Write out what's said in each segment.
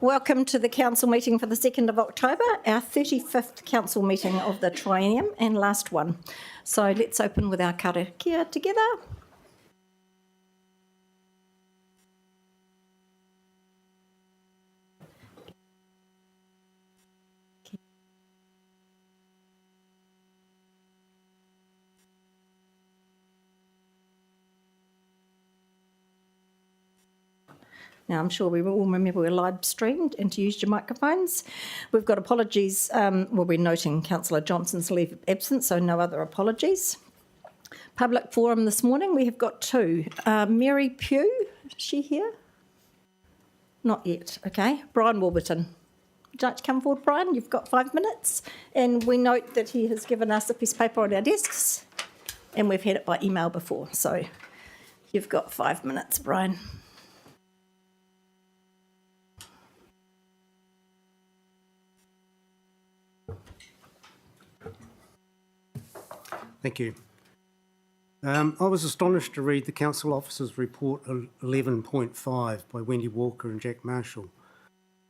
Welcome to the council meeting for the 2nd of October, our 35th council meeting of the triennium and last one. So let's open with our karakia together. Now, I'm sure we all remember we're live streamed and to use your microphones. We've got apologies. We're noting Councillor Johnson's leave of absence, so no other apologies. Public forum this morning, we have got two. Mary Pugh, is she here? Not yet, okay. Brian Warburton. Would you like to come forward, Brian? You've got 5 minutes. And we note that he has given us a piece of paper on our desks, and we've had it by email before. So you've got 5 minutes, Brian. Thank you. I was astonished to read the Council Officers Report 11.5 by Wendy Walker and Jack Marshall.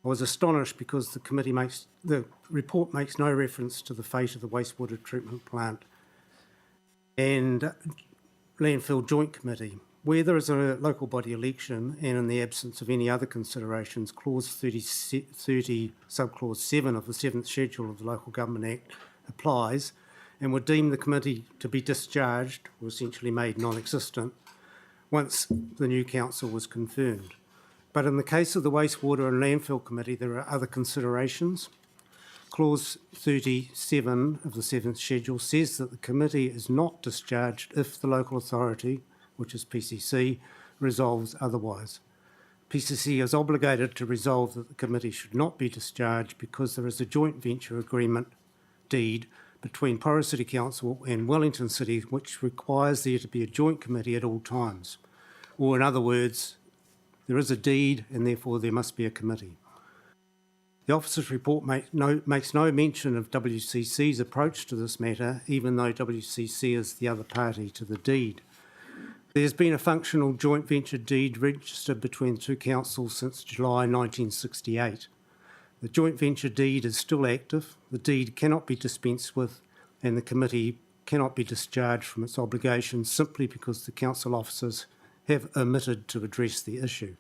I was astonished because the report makes no reference to the fate of the wastewater treatment plant and landfill joint committee. Where there is a local body election and in the absence of any other considerations, clause 30 subclause 7 of the 7th schedule of the Local Government Act applies and would deem the committee to be discharged or essentially made non-existent once the new council was confirmed. But in the case of the Wastewater and Landfill Committee, there are other considerations. Clause 37 of the 7th schedule says that the committee is not discharged if the local authority, which is PCC, resolves otherwise. PCC is obligated to resolve that the committee should not be discharged because there is a joint venture agreement deed between Porirua City Council and Wellington City, which requires there to be a joint committee at all times. Or in other words, there is a deed and therefore there must be a committee. The officer's report makes no mention of WCC's approach to this matter, even though WCC is the other party to the deed. There's been a functional joint venture deed registered between the two councils since July 1968. The joint venture deed is still active, the deed cannot be dispensed with, and the committee cannot be discharged from its obligations simply because the council officers have omitted to address the issue.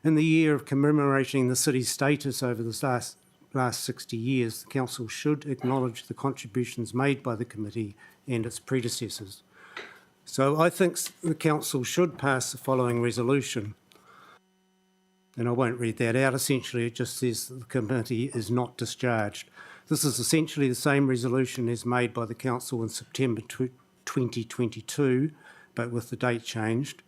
In the year of commemorating the city's status over the last 60 years, the council should acknowledge the contributions made by the committee and its predecessors. So I think the council should pass the following resolution. And I won't read that out. Essentially, it just says that the committee is not discharged. This is essentially the same resolution as made by the council in September 2022, but with the date changed,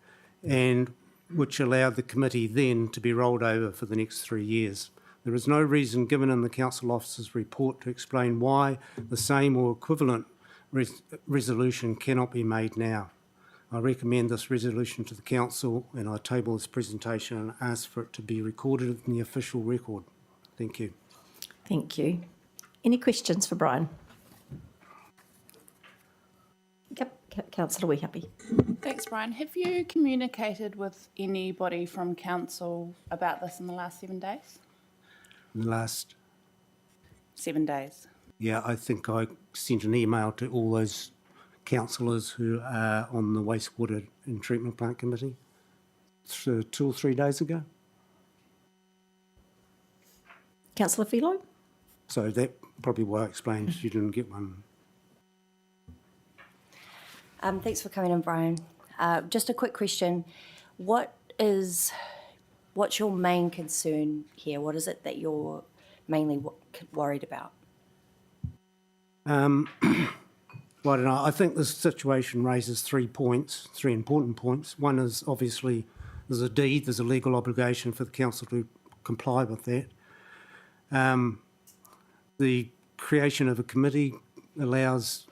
and which allowed the committee then to be rolled over for the next 3 years. There is no reason given in the council officer's report to explain why the same or equivalent resolution cannot be made now. I recommend this resolution to the council and I table this presentation and ask for it to be recorded in the official record. Thank you. Thank you. Any questions for Brian? Yep, Councillor, are we happy? Thanks, Brian. Have you communicated with anybody from council about this in the last 7 days? In the last 7 days. Yeah, I think I sent an email to all those councillors who are on the Wastewater and Treatment Plant Committee 2 or 3 days ago. Councillor Philo? So that probably why I explained you didn't get one. Thanks for coming in, Brian. Just a quick question. What's your main concern here? What is it that you're mainly worried about? Well, I don't know. I think this situation raises 3 important points. One is obviously there's a deed, there's a legal obligation for the council to comply with that. The creation of a committee allows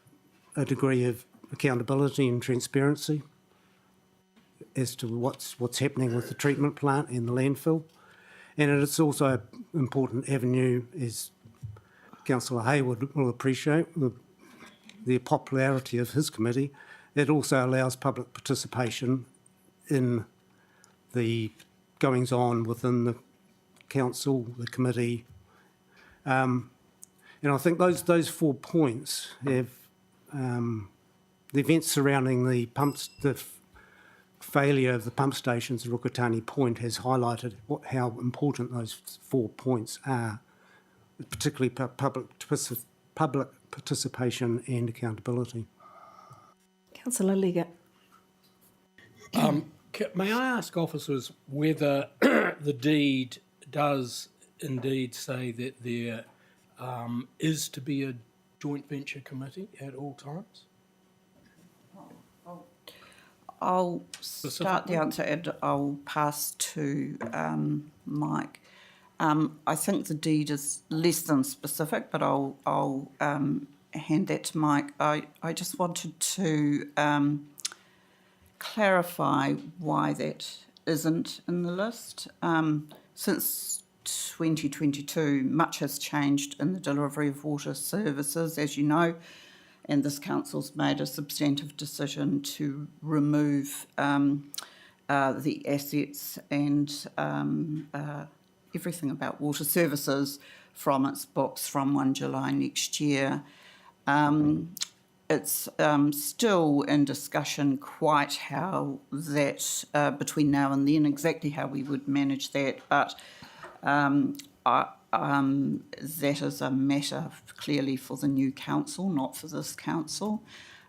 a degree of accountability and transparency as to what's happening with the treatment plant and the landfill. And it's also an important avenue, as Councillor Hayward will appreciate, the popularity of his committee. It also allows public participation in the goings-on within the council, the committee. And I think those 4 points have the events surrounding the pumps, the failure of the pump stations at Rukatani Point has highlighted how important those 4 points are, particularly public participation and accountability. Councillor Leggett. May I ask officers whether the deed does indeed say that there is to be a joint venture committee at all times? I'll start the answer and I'll pass to Mike. I think the deed is less than specific, but I'll hand that to Mike. I just wanted to clarify why that isn't in the list. Since 2022, much has changed in the delivery of water services, as you know, and this council's made a substantive decision to remove the assets and everything about water services from its books from 1 July next year. It's still in discussion quite how that, between now and then, exactly how we would manage that, but that is a matter clearly for the new council, not for this council.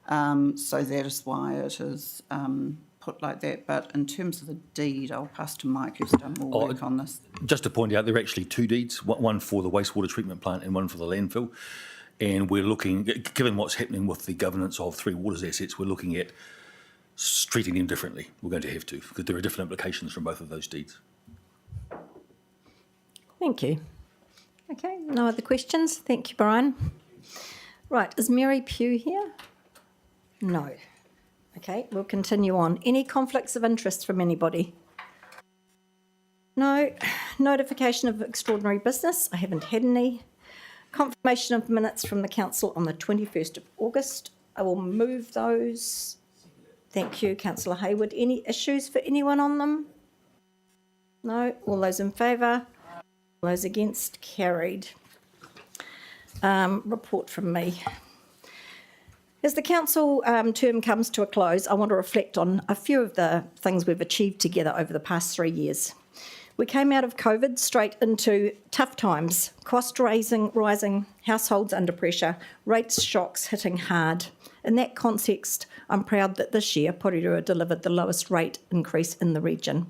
So that is why it is put like that. But in terms of the deed, I'll pass to Mike, who's done more work on this. Just to point out, there are actually 2 deeds, one for the wastewater treatment plant and one for the landfill. And we're looking, given what's happening with the governance of Three Waters assets, we're looking at treating them differently. We're going to have to, because there are different implications from both of those deeds. Thank you. Okay, no other questions? Thank you, Brian. Right, is Mary Pugh here? No. Okay, we'll continue on. Any conflicts of interest from anybody? No. Notification of extraordinary business? I haven't had any. Confirmation of minutes from the council on the 21st of August. I will move those. Thank you, Councillor Hayward. Any issues for anyone on them? No. All those in favour? All those against? Carried. Report from me. As the council term comes to a close, I want to reflect on a few of the things we've achieved together over the past 3 years. We came out of COVID straight into tough times, cost rising, households under pressure, rates shocks hitting hard. In that context, I'm proud that this year Porirua delivered the lowest rate increase in the region.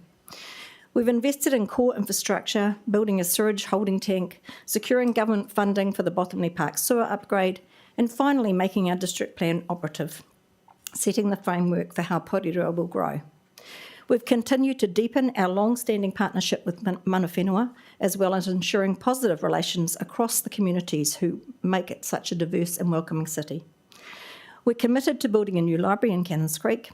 We've invested in core infrastructure, building a sewage holding tank, securing government funding for the Bottomley Park sewer upgrade, and finally making our district plan operative, setting the framework for how Porirua will grow. We've continued to deepen our long-standing partnership with mana whenua, as well as ensuring positive relations across the communities who make it such a diverse and welcoming city. We're committed to building a new library in Cannons Creek.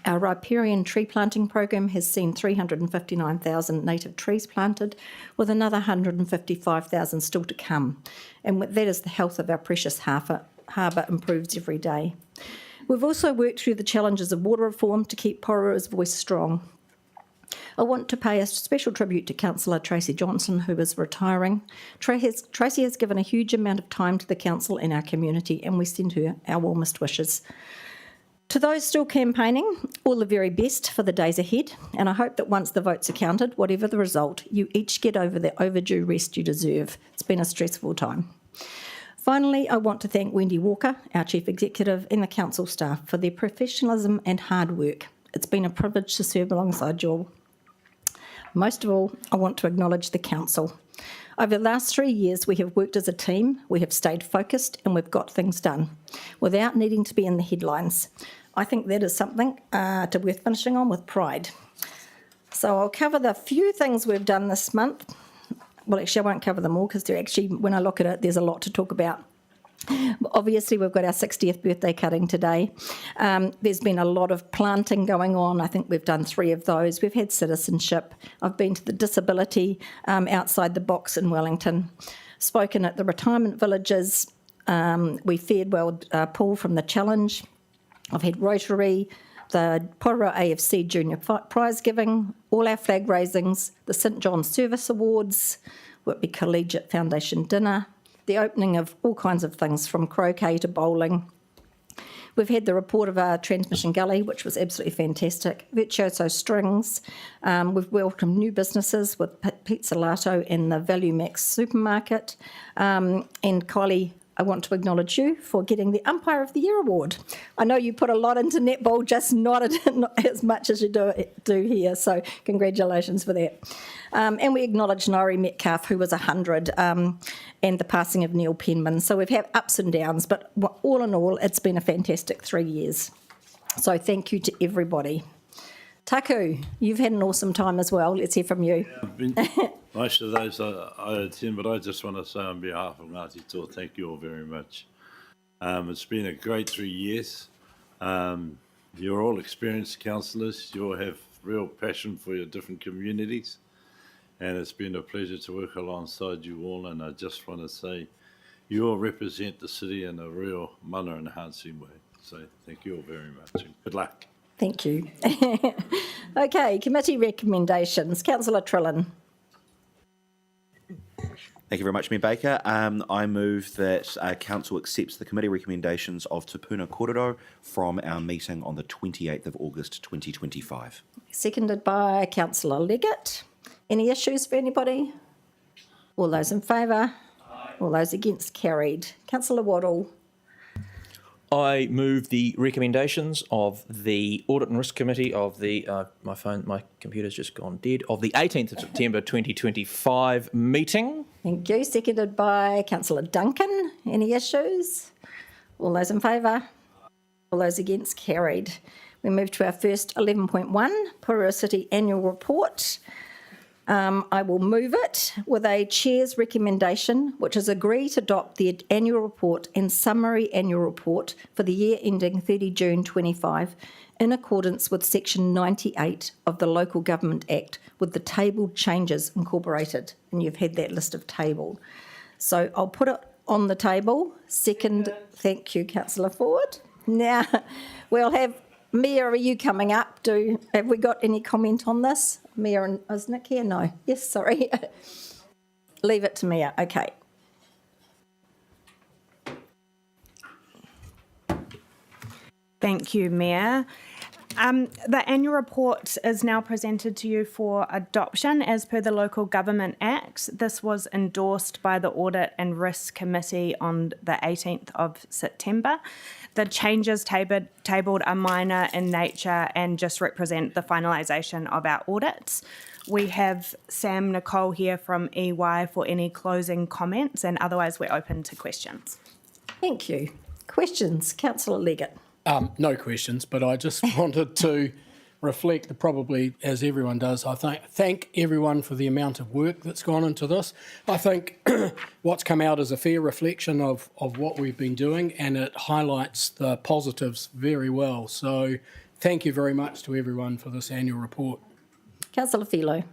Our riparian tree planting program has seen 359,000 native trees planted, with another 155,000 still to come. And that is the health of our precious harbour improves every day. We've also worked through the challenges of water reform to keep Porirua's voice strong. I want to pay a special tribute to Councillor Tracy Johnson, who is retiring. Tracy has given a huge amount of time to the council and our community, and we send her our warmest wishes. To those still campaigning, all the very best for the days ahead, and I hope that once the votes are counted, whatever the result, you each get over the overdue rest you deserve. It's been a stressful time. Finally, I want to thank Wendy Walker, our Chief Executive, and the council staff for their professionalism and hard work. It's been a privilege to serve alongside you all. Most of all, I want to acknowledge the council. Over the last 3 years, we have worked as a team, we have stayed focused, and we've got things done without needing to be in the headlines. I think that is something to worth finishing on with pride. So I'll cover the few things we've done this month. Well, actually, I won't cover them all because they're actually, when I look at it, there's a lot to talk about. Obviously, we've got our 60th birthday cutting today. There's been a lot of planting going on. I think we've done 3 of those. We've had citizenship. I've been to the disability outside the box in Wellington, spoken at the retirement villages. We fared well Paul from the Challenge. I've had Rotary, the Porirua AFC Junior Prize giving, all our flag raisings, the St John's Service Awards, Whitby Collegiate Foundation dinner, the opening of all kinds of things from croquet to bowling. We've had the report of our Transmission Gully, which was absolutely fantastic. Virtuoso Strings. We've welcomed new businesses with Pizza Lato and the Value Max supermarket. And Kylie, I want to acknowledge you for getting the Umpire of the Year award. I know you put a lot into netball, just not as much as you do here, so congratulations for that. And we acknowledge Nairi Metcalf, who was 100, and the passing of Neil Penman. So we've had ups and downs, but all in all, it's been a fantastic 3 years. So thank you to everybody. Taku, you've had an awesome time as well. Let's hear from you. Most of those I attend, but I just want to say on behalf of Ngāti Toa, thank you all very much. It's been a great 3 years. You're all experienced councillors. You all have real passion for your different communities. And it's been a pleasure to work alongside you all. And I just want to say you all represent the city in a real mana enhancing way. So thank you all very much and good luck. Thank you. Okay, committee recommendations. Councillor Trillin. Thank you very much, Mayor Baker. I move that Council accepts the committee recommendations of Te Puna Kōrero from our meeting on the 28th of August 2025. Seconded by Councillor Leggett. Any issues for anybody? All those in favour? All those against? Carried. Councillor Waddle. I move the recommendations of the Audit and Risk Committee of the, my computer's just gone dead, of the 18th of September 2025 meeting. Thank you. Seconded by Councillor Duncan. Any issues? All those in favour? All those against? Carried. We move to our first 11.1, Porirua City Annual Report. I will move it with a Chair's recommendation, which is agree to adopt the annual report and summary annual report for the year ending 30 June 25 in accordance with Section 98 of the Local Government Act with the tabled changes incorporated. And you've had that list of table. So I'll put it on the table. Second, thank you, Councillor Ford. Now, we'll have Mia, are you coming up? Have we got any comment on this? Mia, and is Nick here? No. Yes, sorry. Leave it to Mia. Okay. Thank you, Mayor. The annual report is now presented to you for adoption as per the Local Government Act. This was endorsed by the Audit and Risk Committee on the 18th of September. The changes tabled are minor in nature and just represent the finalisation of our audits. We have Sam Nicole here from EY for any closing comments, and otherwise we're open to questions. Thank you. Questions? Councillor Leggett. No questions, but I just wanted to reflect, probably as everyone does, I thank everyone for the amount of work that's gone into this. I think what's come out is a fair reflection of what we've been doing, and it highlights the positives very well. So thank you very much to everyone for this annual report. Councillor Filo.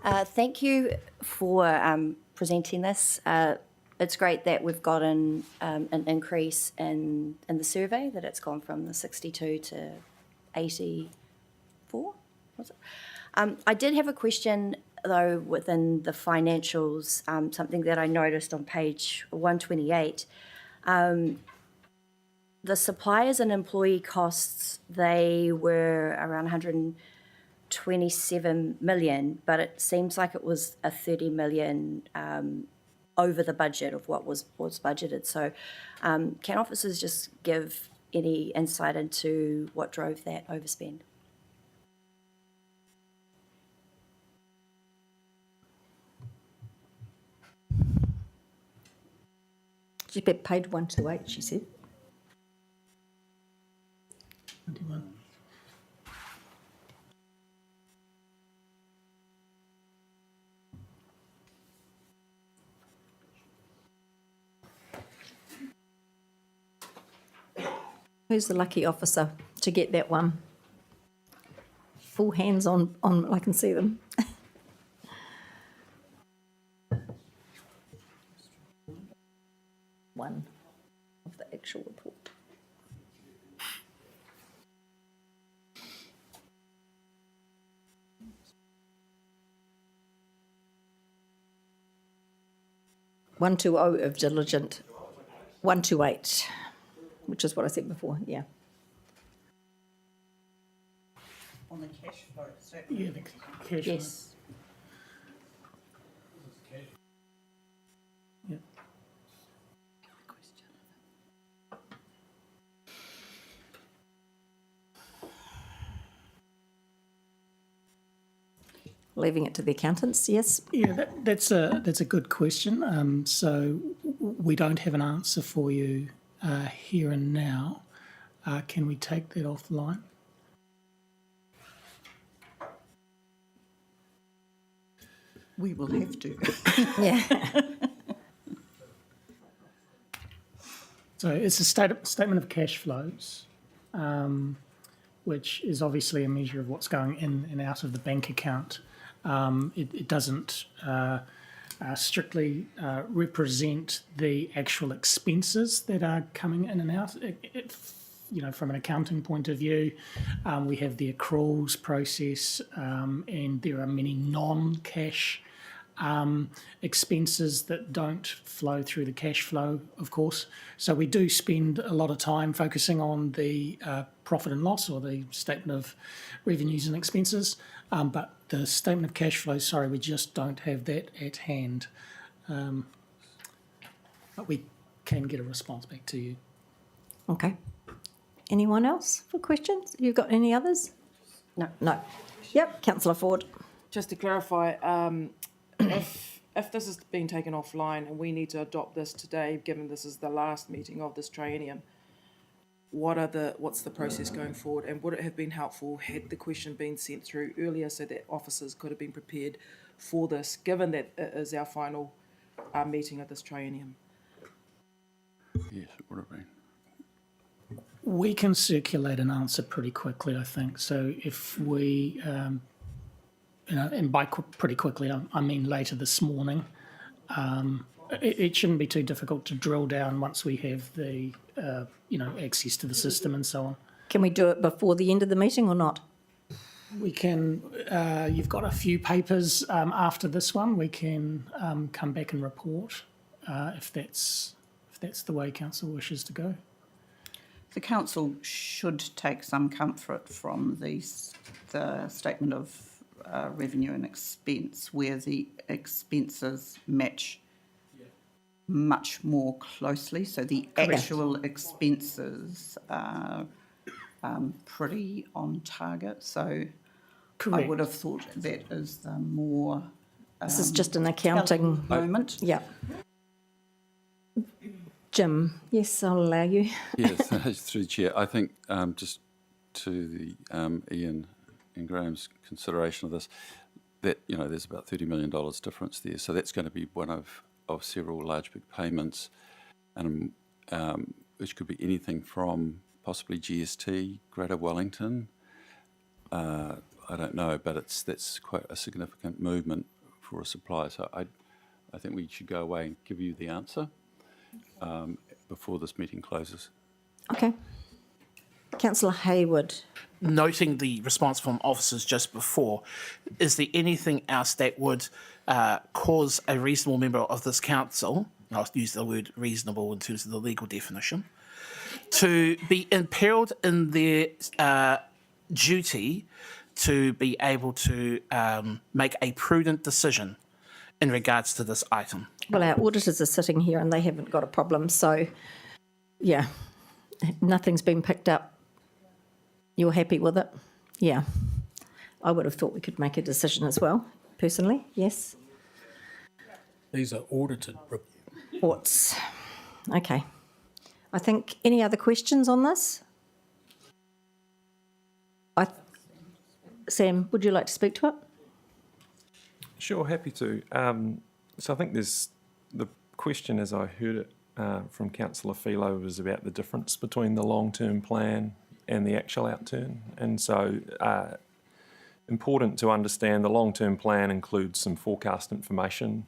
Thank you for presenting this. It's great that we've gotten an increase in the survey, that it's gone from the 62 to 84, was it? I did have a question, though, within the financials, something that I noticed on page 128. The suppliers and employee costs, they were around 127 million, but it seems like it was a 30 million over the budget of what was budgeted. So can officers just give any insight into what drove that overspend? She's been paid 128, she said. 21. Who's the lucky officer to get that one? Full hands on I can see them. One of the actual report. 120 of diligent, 128, which is what I said before, yeah. On the cash flow statement. Yeah, the cash. Yes. Yeah. Leaving it to the accountants, yes. Yeah, that's a good question. So we don't have an answer for you here and now. Can we take that offline? We will have to. Yeah. So it's a statement of cash flows, which is obviously a measure of what's going in and out of the bank account. It doesn't strictly represent the actual expenses that are coming in and out. From an accounting point of view, we have the accruals process, and there are many non-cash expenses that don't flow through the cash flow, of course. So we do spend a lot of time focusing on the profit and loss, or the statement of revenues and expenses, but the statement of cash flow, sorry, we just don't have that at hand. But we can get a response back to you. Okay. Anyone else for questions? You've got any others? No. No. Yep, councillor Ford. Just to clarify, if this is being taken offline and we need to adopt this today, given this is the last meeting of this triennium, what's the process going forward? And would it have been helpful had the question been sent through earlier so that officers could have been prepared for this, given that it is our final meeting of this triennium? Yes, it would have been. We can circulate an answer pretty quickly, I think. So if we, and by pretty quickly, I mean later this morning, it shouldn't be too difficult to drill down once we have the, access to the system and so on. Can we do it before the end of the meeting or not? We can, you've got a few papers after this one. We can come back and report if that's the way council wishes to go. The council should take some comfort from the statement of revenue and expense, where the expenses match much more closely. So the actual expenses are pretty on target. So Correct. I would have thought that is the more This is just an accounting moment. Yeah. Jim, yes, I'll allow you. Yes, through the chair. I think just to the Ian and Graham's consideration of this, that there's about $30 million difference there. So that's going to be one of several large big payments, and which could be anything from possibly GST, Greater Wellington. I don't know, but that's quite a significant movement for a supplier. So I think we should go away and give you the answer before this meeting closes. Okay. Councillor Hayward. Noting the response from officers just before, is there anything else that would cause a reasonable member of this council, I'll use the word reasonable in terms of the legal definition, to be imperiled in their duty to be able to make a prudent decision in regards to this item? Well, our auditors are sitting here and they haven't got a problem. So, yeah, nothing's been picked up. You're happy with it? Yeah. I would have thought we could make a decision as well, personally. Yes. These are audited reports. Okay. I think, any other questions on this? Sam, would you like to speak to it? Sure, happy to. So I think there's the question, as I heard it from Councillor Philo, was about the difference between the long-term plan and the actual outturn. And so important to understand, the long-term plan includes some forecast information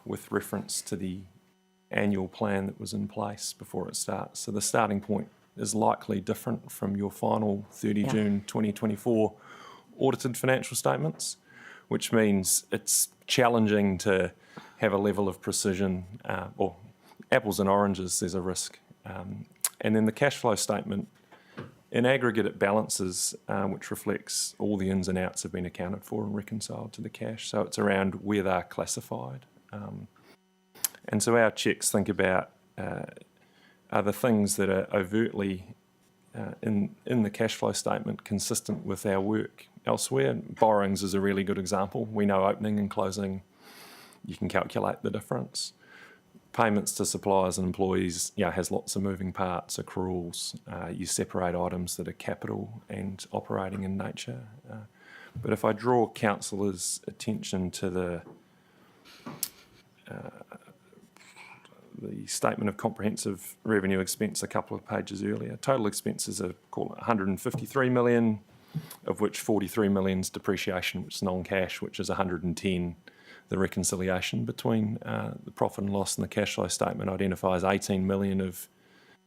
with reference to the annual plan that was in place before it starts. So the starting point is likely different from your final 30 June 2024 audited financial statements, which means it's challenging to have a level of precision, or apples and oranges, there's a risk. And then the cash flow statement, in aggregate, it balances, which reflects all the ins and outs have been accounted for and reconciled to the cash. So it's around where they're classified. And so our checks think about are the things that are overtly in the cash flow statement consistent with our work elsewhere. Borrowings is a really good example. We know opening and closing, you can calculate the difference. Payments to suppliers and employees, has lots of moving parts, accruals. You separate items that are capital and operating in nature. But if I draw councillors' attention to the statement of comprehensive revenue expense a couple of pages earlier, total expenses are called 153 million, of which 43 million is depreciation, which is non-cash, which is 110. The reconciliation between the profit and loss and the cash flow statement identifies 18 million of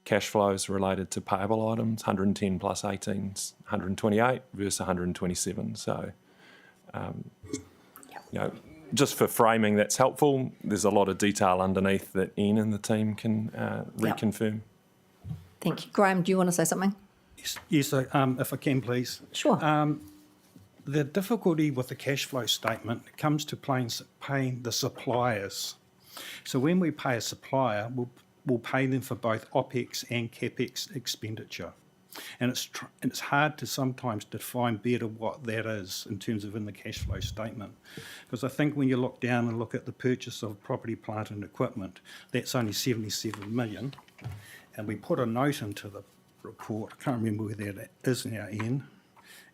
cash flows related to payable items. 110 plus 18 is 128 versus 127. So, just for framing, that's helpful. There's a lot of detail underneath that Ian and the team can reconfirm. Thank you. Graham, do you want to say something? Yes, if I can, please. Sure. The difficulty with the cash flow statement comes to paying the suppliers. So when we pay a supplier, we'll pay them for both OPEX and CAPEX expenditure. And it's hard to sometimes define better what that is in terms of in the cash flow statement. Because I think when you look down and look at the purchase of property, plant and equipment, that's only 77 million. And we put a note into the report, I can't remember where that is now, Ian,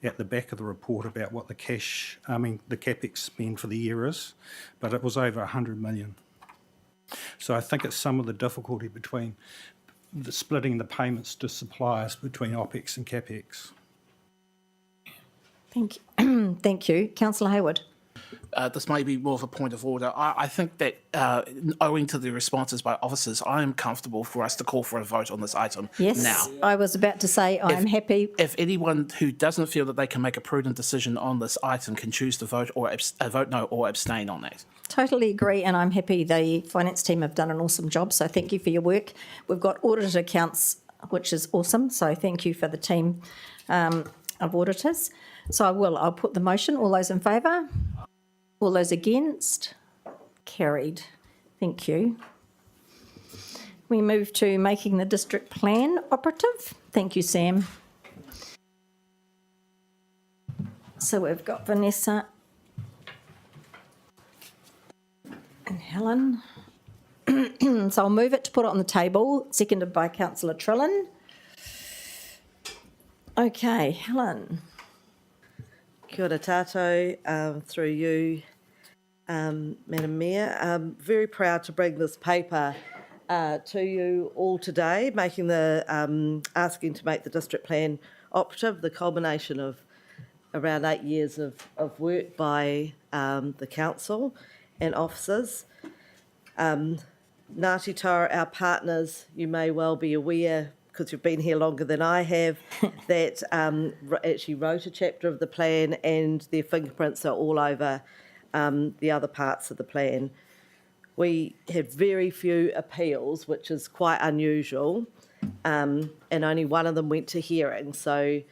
at the back of the report about what the CAPEX spend for the year is, but it was over 100 million. So I think it's some of the difficulty between splitting the payments to suppliers between OPEX and CAPEX. Thank you. Thank you. Councillor Hayward. This may be more of a point of order. I think that owing to the responses by officers, I am comfortable for us to call for a vote on this item Yes, now. I was about to say I'm happy. If anyone who doesn't feel that they can make a prudent decision on this item can choose to vote vote no or abstain on that. Totally agree, and I'm happy the finance team have done an awesome job, so thank you for your work. We've got audited accounts, which is awesome, so thank you for the team of auditors. So I'll put the motion. All those in favour? All those against? Carried. Thank you. We move to making the district plan operative. Thank you, Sam. So we've got Vanessa and Helen. So I'll move it to put it on the table, seconded by Councillor Trillin. Okay, Helen. Kia ora tātou, through you, Madam Mayor. I'm very proud to bring this paper to you all today, making asking to make the district plan operative, the culmination of around 8 years of work by the council and officers. Ngāti Taura, our partners, you may well be aware, because you've been here longer than I have, that actually wrote a chapter of the plan, and their fingerprints are all over the other parts of the plan. We had very few appeals, which is quite unusual, and only one of them went to hearing. So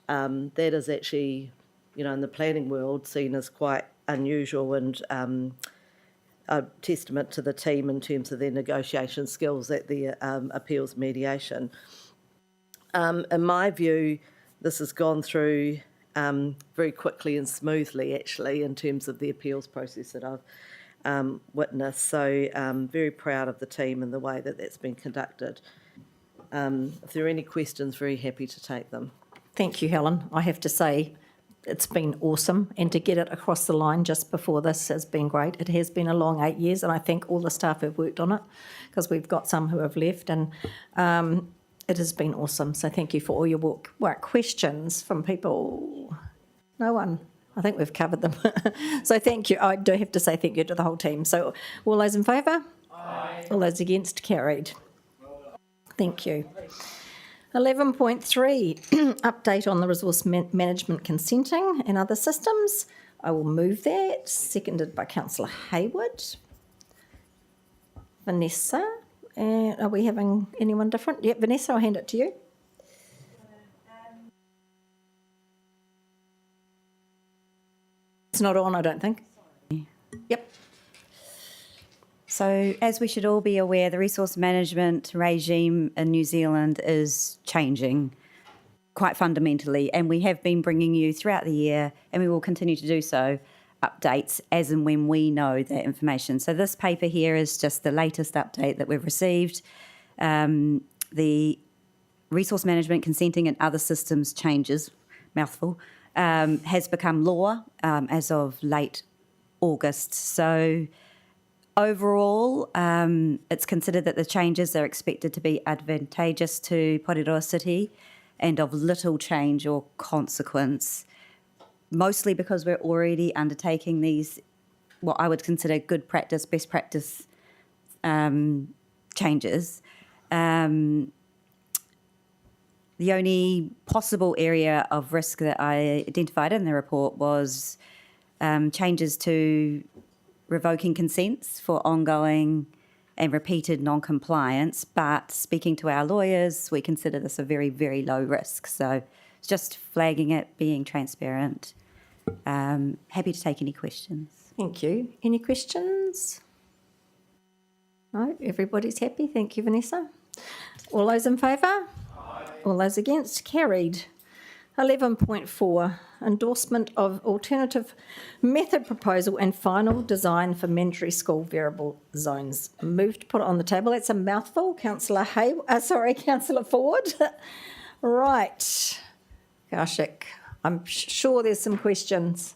that is actually, in the planning world, seen as quite unusual and a testament to the team in terms of their negotiation skills at the appeals mediation. In my view, this has gone through very quickly and smoothly, actually, in terms of the appeals process that I've witnessed. So I'm very proud of the team and the way that that's been conducted. If there are any questions, very happy to take them. Thank you, Helen. I have to say it's been awesome, and to get it across the line just before this has been great. It has been a long 8 years, and I thank all the staff who've worked on it, because we've got some who have left, and it has been awesome. So thank you for all your work. Questions from people? No one? I think we've covered them. So thank you. I do have to say thank you to the whole team. So all those in favour? Aye. All those against? Carried. Thank you. 11.3, update on the resource management consenting and other systems. I will move that, seconded by Councillor Hayward. Vanessa. And are we having anyone different? Yep, Vanessa, I'll hand it to you. It's not on, I don't think. Yep. So, as we should all be aware, the resource management regime in New Zealand is changing quite fundamentally, and we have been bringing you throughout the year, and we will continue to do so, updates as and when we know that information. So, this paper here is just the latest update that we've received. The resource management, consenting, and other systems changes, mouthful, has become law as of late August. So, overall, it's considered that the changes are expected to be advantageous to Porirua City and of little change or consequence, mostly because we're already undertaking these, what I would consider good practice, best practice changes. The only possible area of risk that I identified in the report was changes to revoking consents for ongoing and repeated non-compliance, but speaking to our lawyers, we consider this a very, very low risk. So it's just flagging it, being transparent. Happy to take any questions. Thank you. Any questions? No, everybody's happy. Thank you, Vanessa. All those in favour? All those against? Carried. 11.4, endorsement of alternative method proposal and final design for mandatory school variable zones. Moved to put it on the table. That's a mouthful. Councillor Ford. Right. Kaushik, I'm sure there's some questions.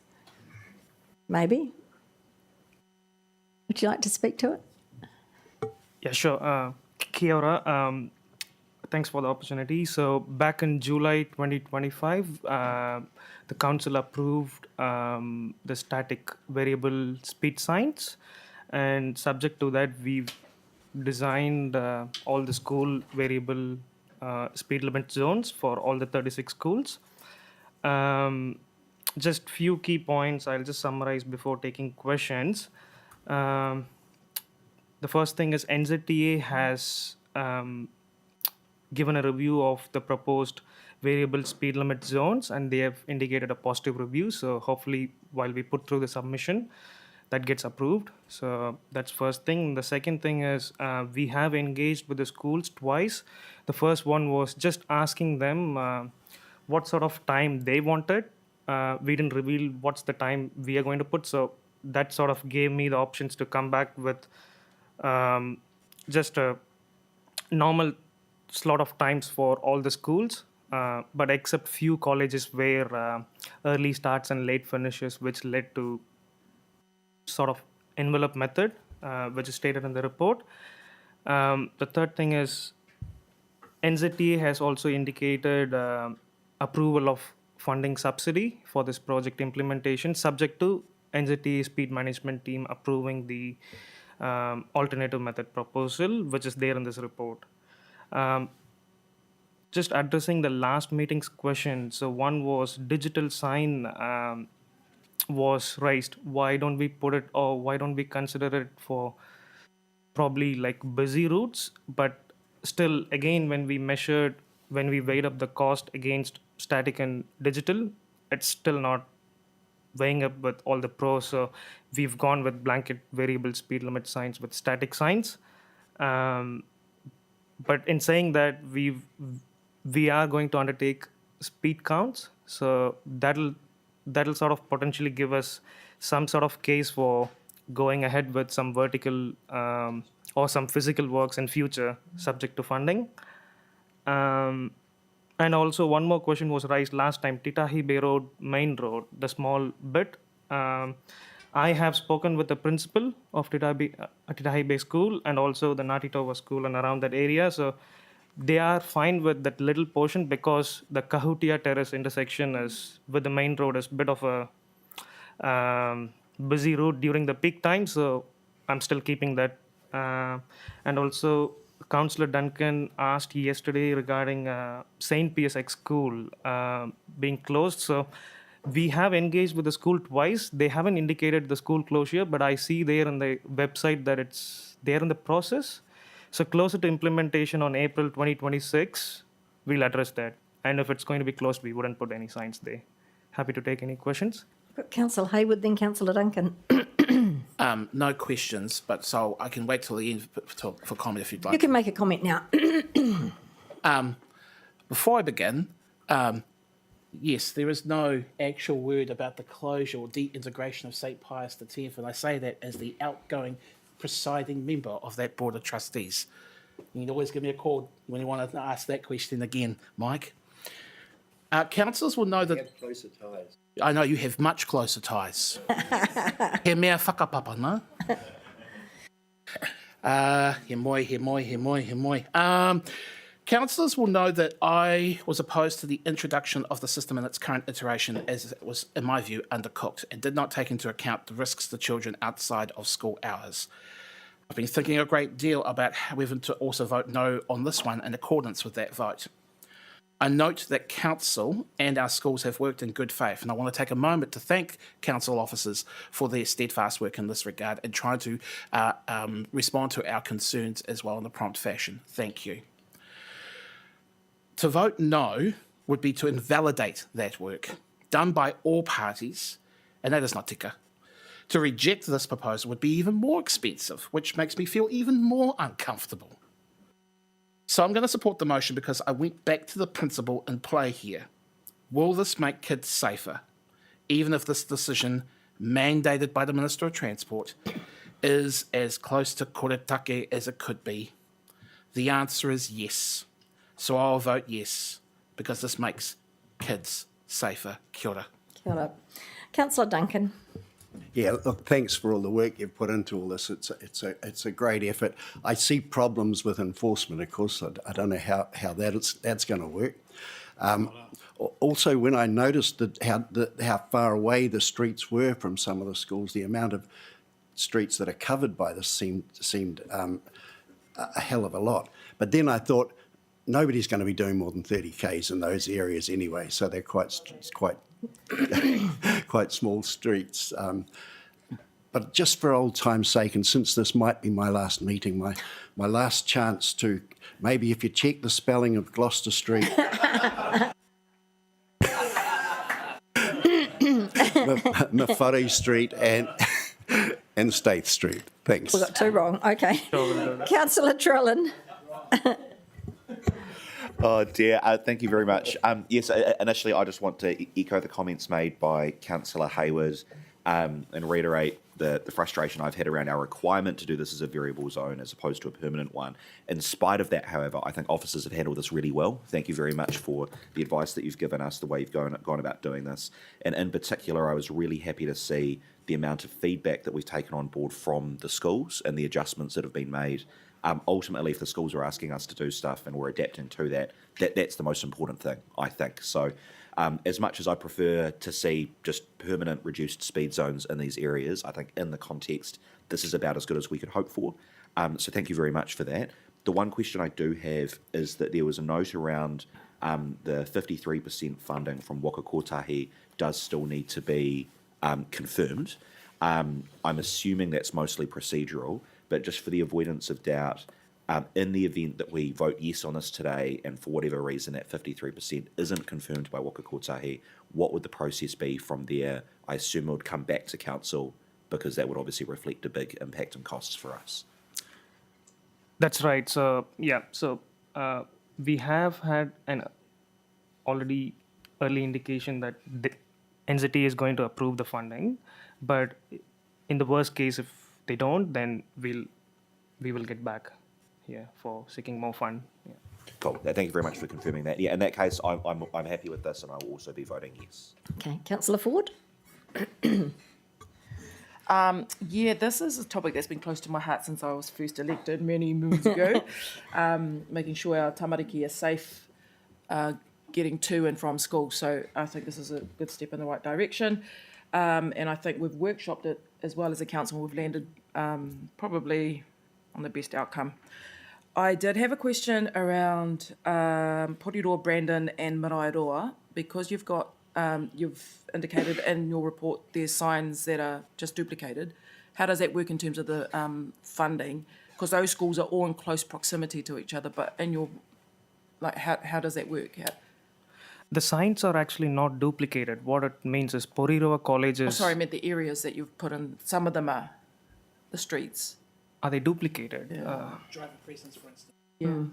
Maybe. Would you like to speak to it? Yeah, sure. Kia ora. Thanks for the opportunity. So back in July 2025, the council approved the static variable speed signs, and subject to that, we've designed all the school variable speed limit zones for all the 36 schools. Just few key points I'll just summarize before taking questions. The first thing is NZTA has given a review of the proposed variable speed limit zones, and they have indicated a positive review. So hopefully while we put through the submission, that gets approved. So that's first thing. The second thing is we have engaged with the schools twice. The first one was just asking them what sort of time they wanted. We didn't reveal what's the time we are going to put. So that sort of gave me the options to come back with just a normal slot of times for all the schools, but except few colleges where early starts and late finishes, which led to sort of envelope method, which is stated in the report. The third thing is NZTA has also indicated approval of funding subsidy for this project implementation, subject to NZTA speed management team approving the alternative method proposal, which is there in this report. Just addressing the last meeting's question. So one was digital sign was raised. Why don't we put it, or why don't we consider it for probably like busy routes? But still, again, when we weighed up the cost against static and digital, it's still not weighing up with all the pros. So we've gone with blanket variable speed limit signs with static signs. But in saying that, we are going to undertake speed counts, so that'll sort of potentially give us some sort of case for going ahead with some vertical or some physical works in future, subject to funding. And also one more question was raised last time, Titahi Bay Road, Main Road, the small bit. I have spoken with the principal of Titahi Bay School and also the Ngāti School and around that area. So they are fine with that little portion because the Kahutia Terrace intersection is with the main road is a bit of a busy route during the peak time. So I'm still keeping that. And also Councillor Duncan asked yesterday regarding St. PSX School being closed. So we have engaged with the school twice. They haven't indicated the school closure, but I see there on the website that there in the process. So closer to implementation on April 2026, we'll address that. And if it's going to be closed, we wouldn't put any signs there. Happy to take any questions. Councillor Hayward, then Councillor Duncan. No questions, but so I can wait till the end for comment if you'd like. You can make a comment now. Before I begin, yes, there is no actual word about the closure or de-integration of St Pius X, and I say that as the outgoing presiding member of that Board of Trustees. You can always give me a call when you want to ask that question again, Mike. Councillors will know that... You have closer ties. I know you have much closer ties. He mea whakapapa, no? He moi. Councillors will know that I was opposed to the introduction of the system in its current iteration as it was, in my view, undercooked and did not take into account the risks to children outside of school hours. I've been thinking a great deal about whether to also vote no on this one in accordance with that vote. I note that Council and our schools have worked in good faith, and I want to take a moment to thank Council officers for their steadfast work in this regard and trying to respond to our concerns as well in a prompt fashion. Thank you. To vote no would be to invalidate that work done by all parties, and that is not tika. To reject this proposal would be even more expensive, which makes me feel even more uncomfortable. So I'm going to support the motion because I went back to the principle in play here. Will this make kids safer, even if this decision, mandated by the Minister of Transport, is as close to koretake as it could be? The answer is yes. So I'll vote yes, because this makes kids safer. Kia ora. Kia ora. Councillor Duncan. Yeah, look, thanks for all the work you've put into all this. It's a great effort. I see problems with enforcement, of course. I don't know how that's going to work. Also, when I noticed how far away the streets were from some of the schools, the amount of streets that are covered by this seemed a hell of a lot. But then I thought, nobody's going to be doing more than 30 Ks in those areas anyway, so they're quite small streets. But just for old time's sake, and since this might be my last meeting, my last chance to, maybe if you check the spelling of Gloucester Street, Mawhare Street and Staith Street. Thanks. We got two wrong. Okay. Councillor Trellin. Oh dear, thank you very much. Yes, initially I just want to echo the comments made by Councillor Hayward and reiterate the frustration I've had around our requirement to do this as a variable zone as opposed to a permanent one. In spite of that, however, I think officers have handled this really well. Thank you very much for the advice that you've given us, the way you've gone about doing this. And in particular, I was really happy to see the amount of feedback that we've taken on board from the schools and the adjustments that have been made. Ultimately, if the schools are asking us to do stuff and we're adapting to that's the most important thing, I think. So as much as I prefer to see just permanent reduced speed zones in these areas, I think in the context, this is about as good as we could hope for. So thank you very much for that. The one question I do have is that there was a note around the 53% funding from Waka Kotahi does still need to be confirmed. I'm assuming that's mostly procedural, but just for the avoidance of doubt, in the event that we vote yes on this today and for whatever reason that 53% isn't confirmed by Waka Kotahi, what would the process be from there? I assume it would come back to council because that would obviously reflect a big impact on costs for us. That's right. So, yeah, we have had an already early indication that the NZT is going to approve the funding, but in the worst case, if they don't, then we will get back here for seeking more fund. Yeah. Cool. Thank you very much for confirming that. Yeah, in that case, I'm happy with this, and I will also be voting yes. Okay, Councillor Ford. Yeah, this is a topic that's been close to my heart since I was first elected many moons ago. Making sure our tamariki are safe getting to and from school. So I think this is a good step in the right direction. And I think we've workshopped it as well as a council. We've landed probably on the best outcome. I did have a question around Porirua, Brandon and Marairoa, because you've got you've indicated in your report there's signs that are just duplicated. How does that work in terms of the funding? because those schools are all in close proximity to each other, but in your, like, how does that work? The signs are actually not duplicated. What it means is Porirua College is... Sorry, I meant the areas that you've put in. Some of them are the streets. Are they duplicated? Driver Crescents, for instance. Yeah.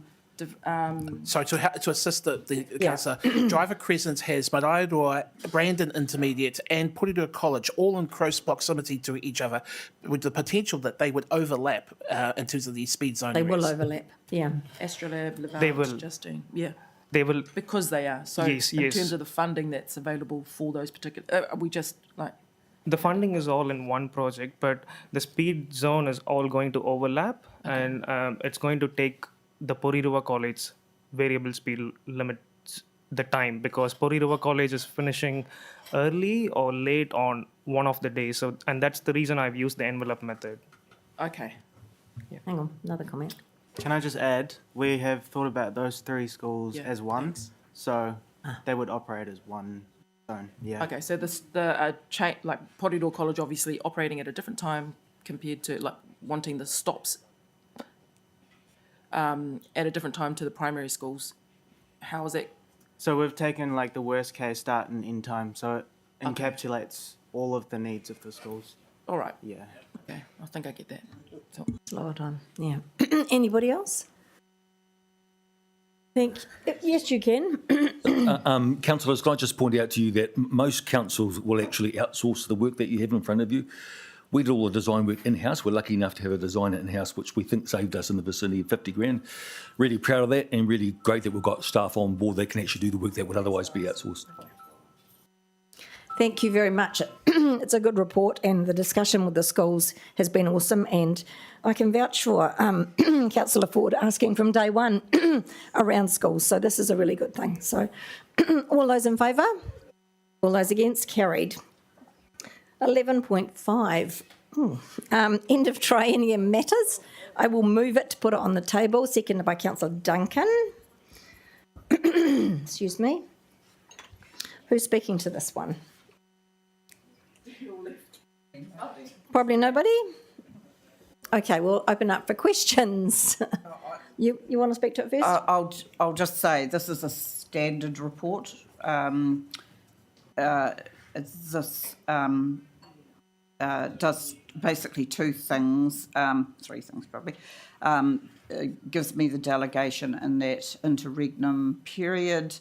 Sorry, to assist the councillor, Driver Crescents has Porirua, Brandon Intermediate and Porirua College all in close proximity to each other, with the potential that they would overlap in terms of the speed zone They areas. will overlap, yeah. Astrolabe, They Levant, will. Justine. Yeah. They will... Because they are. So Yes, in yes. terms of the funding that's available for those particular, are we just like... The funding is all in one project, but the speed zone is all going to overlap, and it's going to take the Porirua College variable speed limits the time, because Porirua College is finishing early or late on one of the days. So, and that's the reason I've used the envelope method. Okay. Hang on, another comment. Can I just add, we have thought about those three schools as one, so they would operate as one zone. Yeah. Okay, so the like Porirua College obviously operating at a different time compared to like wanting the stops at a different time to the primary schools. How is it? So we've taken like the worst case start and end time, so it encapsulates all of the needs of the schools. All right. Yeah. Okay, I think I get that. So. Slower time, yeah. Anybody else? Yes, you can. Councillors, can I just point out to you that most councils will actually outsource the work that you have in front of you. We did all the design work in-house. We're lucky enough to have a designer in-house, which we think saved us in the vicinity of 50 grand. Really proud of that, and really great that we've got staff on board that can actually do the work that would otherwise be outsourced. Thank you very much. It's a good report, and the discussion with the schools has been awesome, and I can vouch for Councillor Ford asking from day one around schools, so this is a really good thing. So all those in favour? All those against? Carried. 11.5, end of triennium matters. I will move it to put it on the table, seconded by Councillor Duncan. Excuse me. Who's speaking to this one? Probably nobody? Okay, we'll open up for questions. You want to speak to it first? I'll just say this is a standard report. This does basically two things, three things probably. It gives me the delegation in that interregnum period.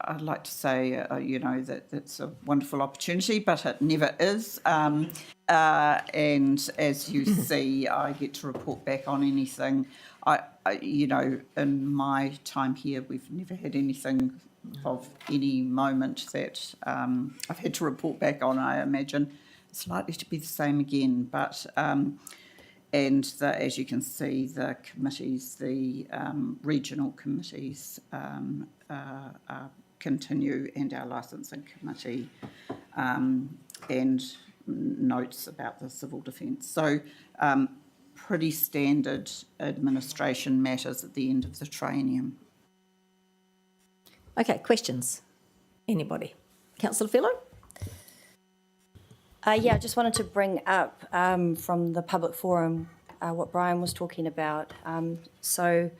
I'd like to say, that it's a wonderful opportunity, but it never is. And as you see, I get to report back on anything. In my time here, we've never had anything of any moment that I've had to report back on. I imagine it's likely to be the same again, but as you can see, the committees, the regional committees continue, and our licensing committee, and notes about the civil defence. So pretty standard administration matters at the end of the triennium. Okay, questions? Anybody? Councillor Fellow? I just wanted to bring up from the public forum what Brian was talking about. So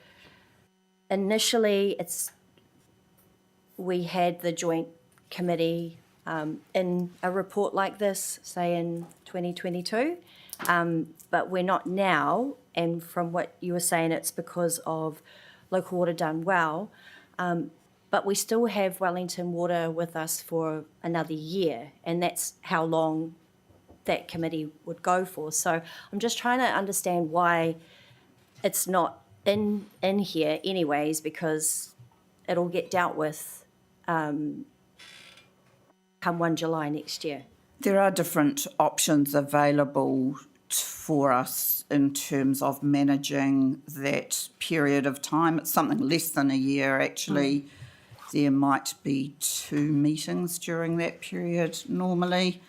initially, we had the joint committee in a report like this, say in 2022, but we're not now. And from what you were saying, it's because of local water done well. But we still have Wellington Water with us for another year, and that's how long that committee would go for. So I'm just trying to understand why it's not in here anyways, because it'll get dealt with come 1 July next year. There are different options available for us in terms of managing that period of time. It's something less than a year, actually. There might be 2 meetings during that period normally,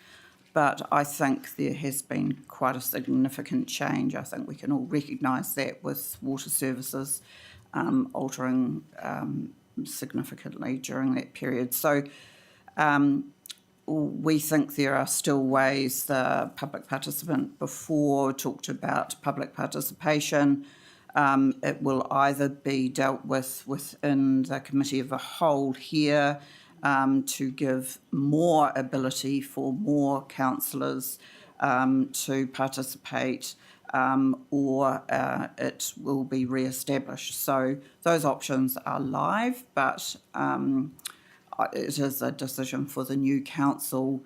but I think there has been quite a significant change. I think we can all recognise that with water services altering significantly during that period. So we think there are still ways. The public participant before talked about public participation. It will either be dealt with within the committee of the whole here to give more ability for more councillors to participate, or it will be re-established. So those options are live, but it is a decision for the new council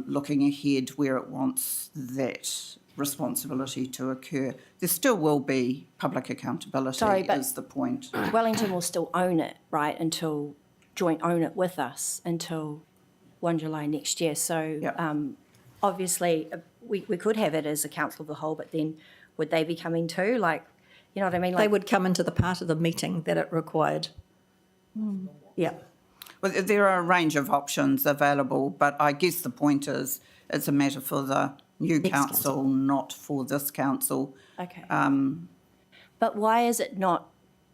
looking ahead where it wants that responsibility to occur. There still will be public accountability, Sorry, but is the point. Wellington will still own it, right, until joint own it with us until 1 July next year. So obviously we could have it as a council of the whole, but then would they be coming too? Like, you know what I mean? Like, They would come into the part of the meeting that it required. Yeah. Well, there are a range of options available, but I guess the point is it's a matter for the new council, not for this council. Okay. But why is it not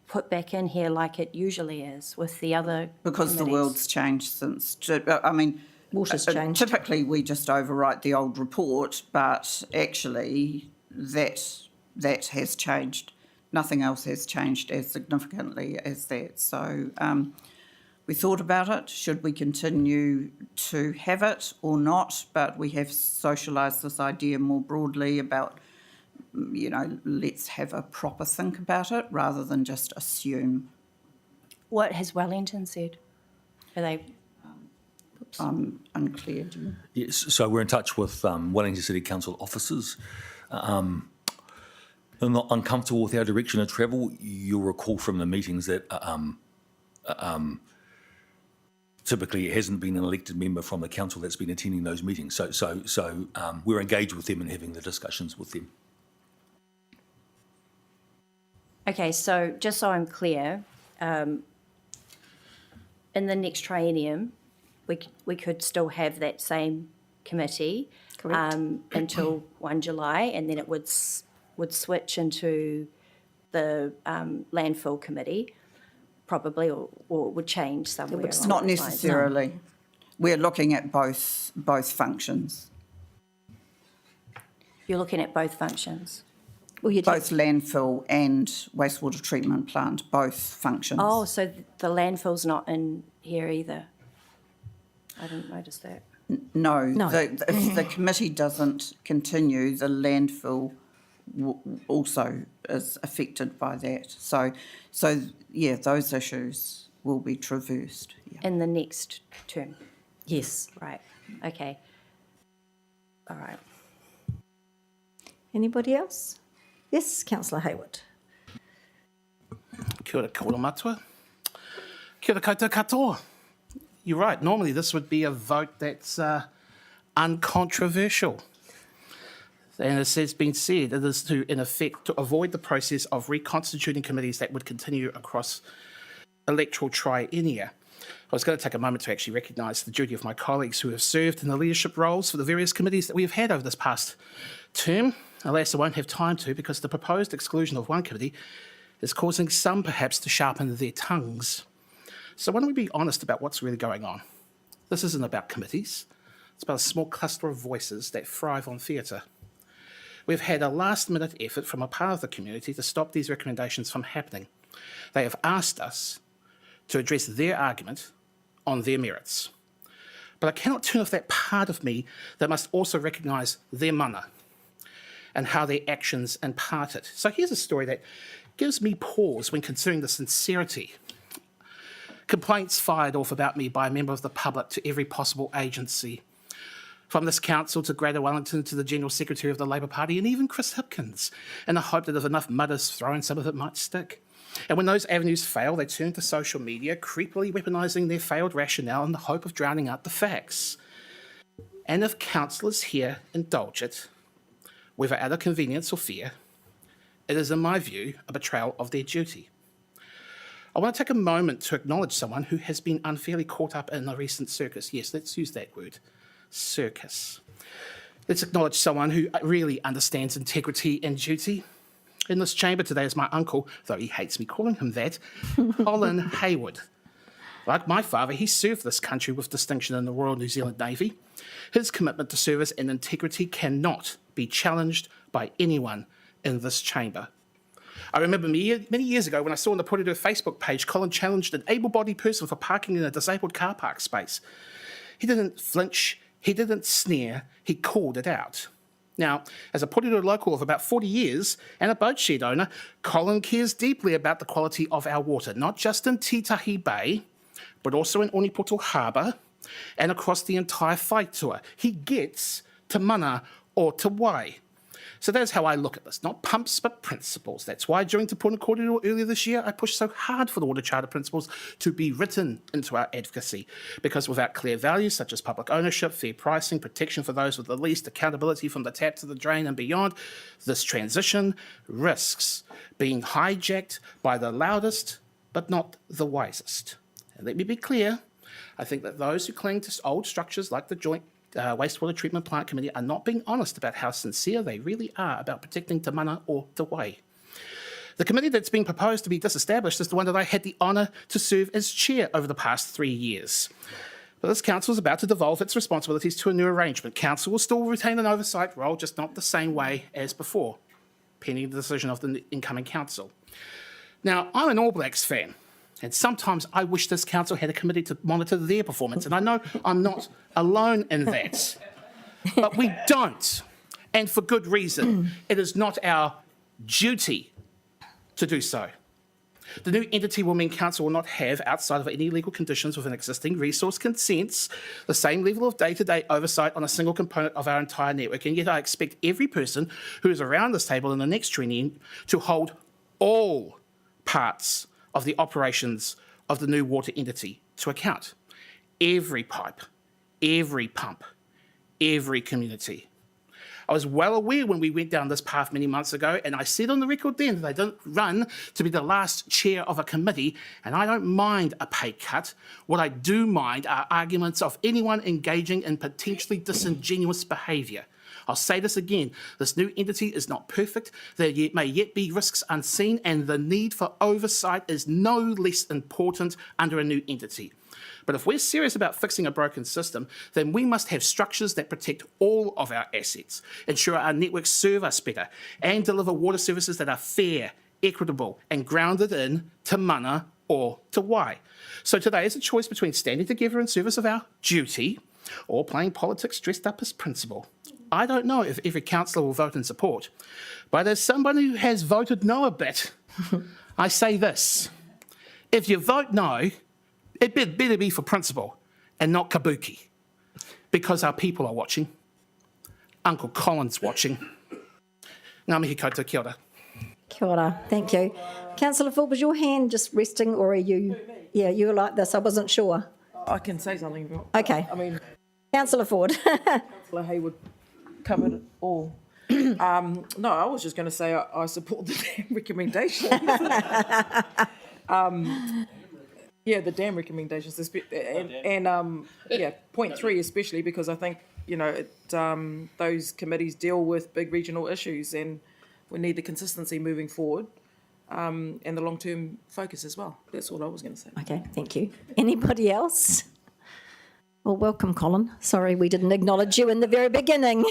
put back in here like it usually is with the other Because the committees? world's changed since, I mean, Water's changed. Typically we just overwrite the old report, but actually that has changed. Nothing else has changed as significantly as that. So we thought about it. Should we continue to have it or not? But we have socialised this idea more broadly about, you know, let's have a proper think about it rather than just assume. What has Wellington said? Are they? I'm unclear. Do you? Yes, so we're in touch with Wellington City Council officers. They're not uncomfortable with our direction of travel. You'll recall from the meetings that typically it hasn't been an elected member from the council that's been attending those meetings. So we're engaged with them and having the discussions with them. Okay, so just so I'm clear, in the next triennium, we could still have that same committee until 1 July, and then it would switch into the landfill committee, probably, or would change somewhere. It's not necessarily. No. We're looking at both functions. You're looking at both functions? Well, both landfill and wastewater treatment plant, both functions. Oh, so the landfill's not in here either? I didn't notice that. No. If the committee doesn't continue, the landfill also is affected by that. So yeah, those issues will be traversed. Yeah. In the next term? Yes. Right, okay. All right. Anybody else? Yes, Councillor Hayward. Kia ora matua. Kia ora koutou katoa. You're right, normally this would be a vote that's uncontroversial. And as has been said, it is to, in effect, to avoid the process of reconstituting committees that would continue across electoral triennia. I was going to take a moment to actually recognise the duty of my colleagues who have served in the leadership roles for the various committees that we have had over this past term. Alas, I won't have time to, because the proposed exclusion of one committee is causing some perhaps to sharpen their tongues. So why don't we be honest about what's really going on? This isn't about committees. It's about a small cluster of voices that thrive on theatre. We've had a last-minute effort from a part of the community to stop these recommendations from happening. They have asked us to address their argument on their merits. But I cannot turn off that part of me that must also recognise their mana and how their actions impart it. So here's a story that gives me pause when considering the sincerity. Complaints fired off about me by a member of the public to every possible agency, from this council to Greater Wellington to the General Secretary of the Labour Party and even Chris Hipkins, in the hope that if enough mud is thrown, some of it might stick. And when those avenues fail, they turn to social media, creepily weaponising their failed rationale in the hope of drowning out the facts. And if councillors here indulge it, whether out of convenience or fear, it is, in my view, a betrayal of their duty. I want to take a moment to acknowledge someone who has been unfairly caught up in a recent circus. Yes, let's use that word, circus. Let's acknowledge someone who really understands integrity and duty. In this chamber today is my uncle, though he hates me calling him that, Colin Hayward. Like my father, he served this country with distinction in the Royal New Zealand Navy. His commitment to service and integrity cannot be challenged by anyone in this chamber. I remember many years ago when I saw on the Porirua Facebook page, Colin challenged an able-bodied person for parking in a disabled car park space. He didn't flinch, he didn't sneer, he called it out. Now, as a Porirua local of about 40 years and a boat shed owner, Colin cares deeply about the quality of our water, not just in Titahi Bay, but also in Onipoto Harbour and across the entire Whaitua. He gets te mana or te wai. So that's how I look at this, not pumps, but principles. That's why during Te Puna Kōrero earlier this year, I pushed so hard for the Water Charter principles to be written into our advocacy, because without clear values such as public ownership, fair pricing, protection for those with the least, accountability from the tap to the drain and beyond, this transition risks being hijacked by the loudest, but not the wisest. And let me be clear, I think that those who cling to old structures like the Joint Wastewater Treatment Plant Committee are not being honest about how sincere they really are about protecting te mana or te wai. The committee that's being proposed to be disestablished is the one that I had the honour to serve as chair over the past 3 years. But this council is about to devolve its responsibilities to a new arrangement. Council will still retain an oversight role, just not the same way as before, pending the decision of the incoming council. Now, I'm an All Blacks fan, and sometimes I wish this council had a committee to monitor their performance, and I know I'm not alone in that. But we don't, and for good reason. It is not our duty to do so. The new entity will mean council will not have, outside of any legal conditions within existing resource consents, the same level of day-to-day oversight on a single component of our entire network, and yet I expect every person who is around this table in the next triennium to hold all parts of the operations of the new water entity to account. Every pipe, every pump, every community. I was well aware when we went down this path many months ago, and I said on the record then that I don't run to be the last chair of a committee, and I don't mind a pay cut. What I do mind are arguments of anyone engaging in potentially disingenuous behaviour. I'll say this again, this new entity is not perfect, there may yet be risks unseen, and the need for oversight is no less important under a new entity. But if we're serious about fixing a broken system, then we must have structures that protect all of our assets, ensure our networks serve us better, and deliver water services that are fair, equitable, and grounded in te mana or te wai. So today is a choice between standing together in service of our duty or playing politics dressed up as principle. I don't know if every councillor will vote in support, but as somebody who has voted no a bit, I say this. If you vote no, it better be for principle and not kabuki, because our people are watching. Uncle Colin's watching. Ngā mihi koutou, kia ora. Kia ora, thank you. Councillor Full, was your hand just resting, or are you... Yeah, you were like this, I wasn't sure. I can say something. Okay. I mean... Councillor Ford. Councillor Hayward covered it all. No, I was just going to say I support the dam recommendations. Yeah, the dam recommendations, and yeah, point 3 especially, because I think, you know, those committees deal with big regional issues, and we need the consistency moving forward, and the long-term focus as well. That's all I was going to say. Okay, thank you. Anybody else? Well, welcome, Colin. Sorry we didn't acknowledge you in the very beginning.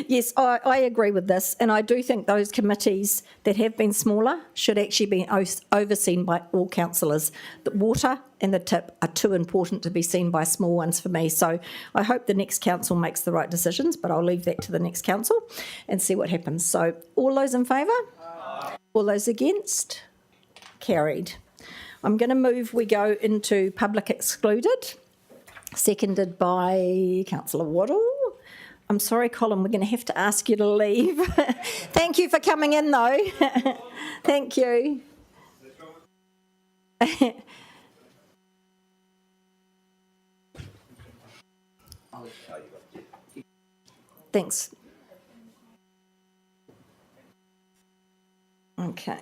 Yes, I agree with this, and I do think those committees that have been smaller should actually be overseen by all councillors. The water and the tip are too important to be seen by small ones for me, so I hope the next council makes the right decisions, but I'll leave that to the next council and see what happens. So, all those in favour? All those against? Carried. I'm going to move we go into public excluded, seconded by Councillor Waddle. I'm sorry, Colin, we're going to have to ask you to leave. Thank you for coming in, though. Thank you. Thanks. Okay.